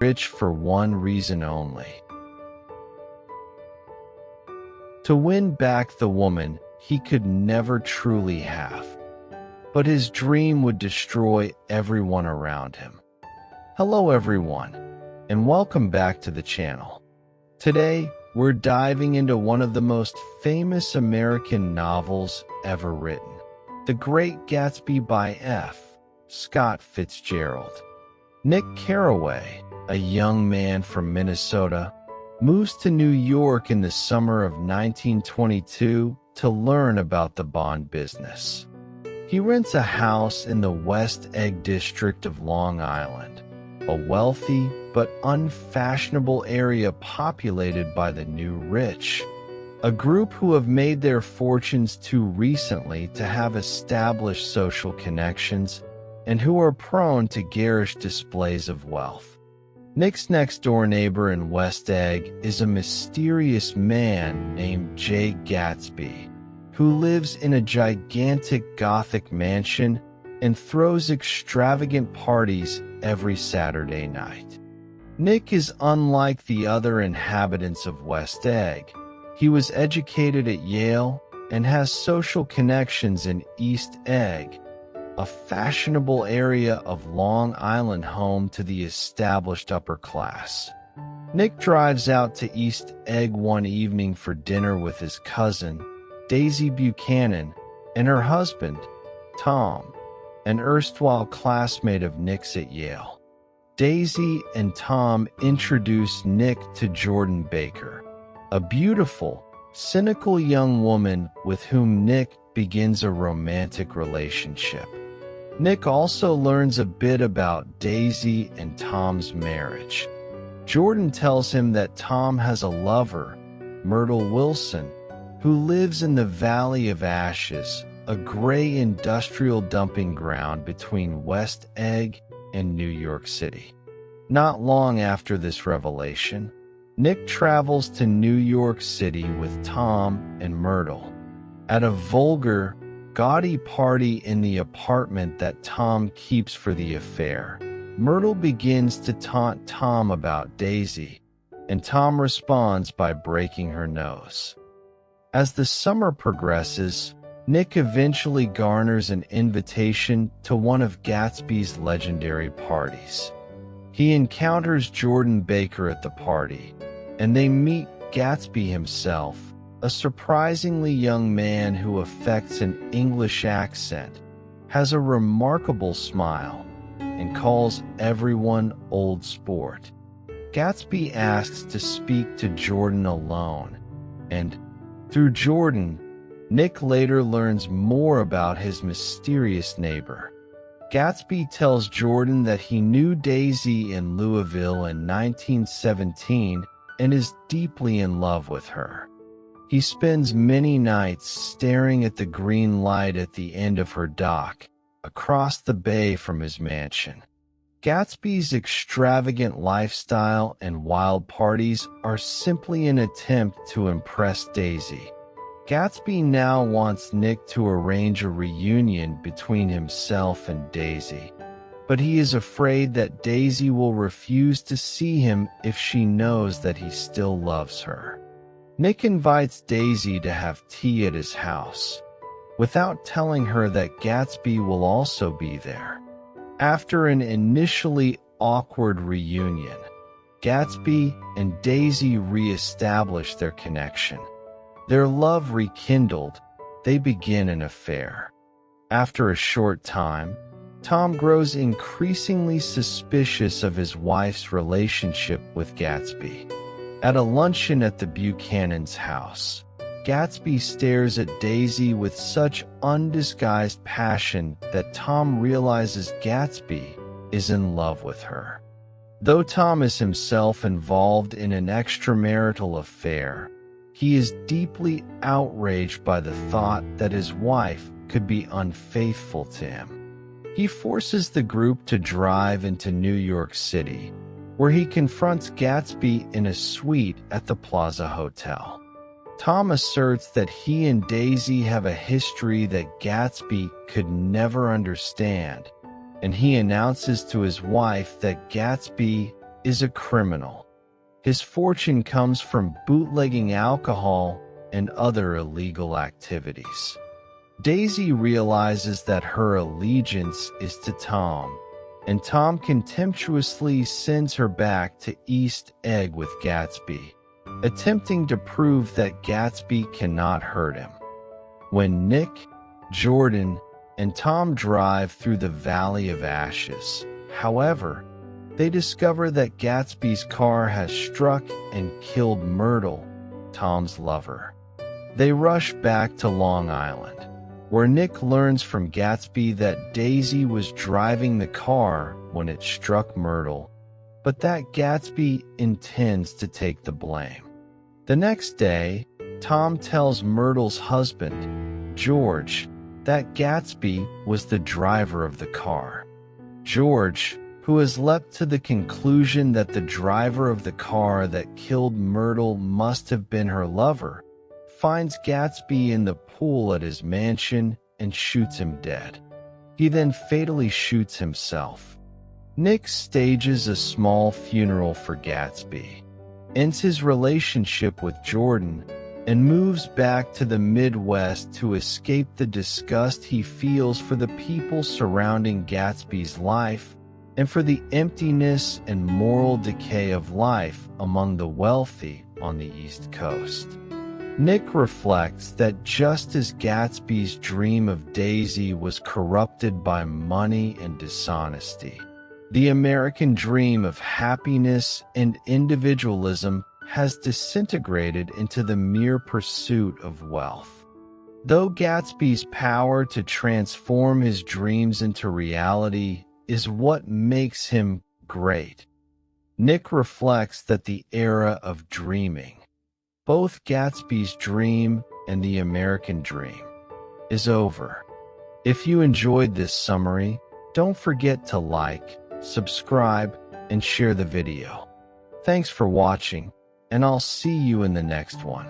rich for one reason only: to win back the woman he could never truly have. But his dream would destroy everyone around him. Hello everyone, and welcome back to the channel. Today, we're diving into one of the most famous American novels ever written, The Great Gatsby by F. Scott Fitzgerald. Nick Carraway, a young man from Minnesota, moves to New York in the summer of 1922 to learn about the bond business. He rents a house in the West Egg district of Long Island, a wealthy but unfashionable area populated by the new rich, a group who have made their fortunes too recently to have established social connections and who are prone to garish displays of wealth. Nick's next-door neighbor in West Egg is a mysterious man named Jay Gatsby, who lives in a gigantic Gothic mansion and throws extravagant parties every Saturday night. Nick is unlike the other inhabitants of West Egg. He was educated at Yale and has social connections in East Egg, a fashionable area of Long Island home to the established upper class. Nick drives out to East Egg one evening for dinner with his cousin, Daisy Buchanan, and her husband, Tom, an erstwhile classmate of Nick's at Yale. Daisy and Tom introduce Nick to Jordan Baker, a beautiful, cynical young woman with whom Nick begins a romantic relationship. Nick also learns a bit about Daisy and Tom's marriage. Jordan tells him that Tom has a lover, Myrtle Wilson, who lives in the Valley of Ashes, a gray industrial dumping ground between West Egg and New York City. Not long after this revelation, Nick travels to New York City with Tom and Myrtle. At a vulgar, gaudy party in the apartment that Tom keeps for the affair, Myrtle begins to taunt Tom about Daisy, and Tom responds by breaking her nose. As the summer progresses, Nick eventually garners an invitation to one of Gatsby's legendary parties. He encounters Jordan Baker at the party, and they meet Gatsby himself, a surprisingly young man who affects an English accent, has a remarkable smile, and calls everyone old sport. Gatsby asks to speak to Jordan alone, and, through Jordan, Nick later learns more about his mysterious neighbor. Gatsby tells Jordan that he knew Daisy in Louisville in 1917 and is deeply in love with her. He spends many nights staring at the green light at the end of her dock, across the bay from his mansion. Gatsby's extravagant lifestyle and wild parties are simply an attempt to impress Daisy. Gatsby now wants Nick to arrange a reunion between himself and Daisy, but he is afraid that Daisy will refuse to see him if she knows that he still loves her. Nick invites Daisy to have tea at his house, without telling her that Gatsby will also be there. After an initially awkward reunion, Gatsby and Daisy re-establish their connection. Their love rekindled, they begin an affair. After a short time, Tom grows increasingly suspicious of his wife's relationship with Gatsby. At a luncheon at the Buchanan's house, Gatsby stares at Daisy with such undisguised passion that Tom realizes Gatsby is in love with her. Though Tom is himself involved in an extramarital affair, he is deeply outraged by the thought that his wife could be unfaithful to him. He forces the group to drive into New York City, where he confronts Gatsby in a suite at the Plaza Hotel. Tom asserts that he and Daisy have a history that Gatsby could never understand, and he announces to his wife that Gatsby is a criminal. His fortune comes from bootlegging alcohol and other illegal activities. Daisy realizes that her allegiance is to Tom, and Tom contemptuously sends her back to East Egg with Gatsby, attempting to prove that Gatsby cannot hurt him. When Nick, Jordan, and Tom drive through the Valley of Ashes, however, they discover that Gatsby's car has struck and killed Myrtle, Tom's lover. They rush back to Long Island, where Nick learns from Gatsby that Daisy was driving the car when it struck Myrtle, but that Gatsby intends to take the blame. The next day, Tom tells Myrtle's husband, George, that Gatsby was the driver of the car. George, who has leapt to the conclusion that the driver of the car that killed Myrtle must have been her lover, finds Gatsby in the pool at his mansion and shoots him dead. He then fatally shoots himself. Nick stages a small funeral for Gatsby, ends his relationship with Jordan, and moves back to the Midwest to escape the disgust he feels for the people surrounding Gatsby's life and for the emptiness and moral decay of life among the wealthy on the East Coast. Nick reflects that just as Gatsby's dream of Daisy was corrupted by money and dishonesty, the American dream of happiness and individualism has disintegrated into the mere pursuit of wealth. Though Gatsby's power to transform his dreams into reality is what makes him great, Nick reflects that the era of dreaming, both Gatsby's dream and the American dream, is over. If you enjoyed this summary, don't forget to like, subscribe, and share the video. Thanks for watching, and I'll see you in the next one.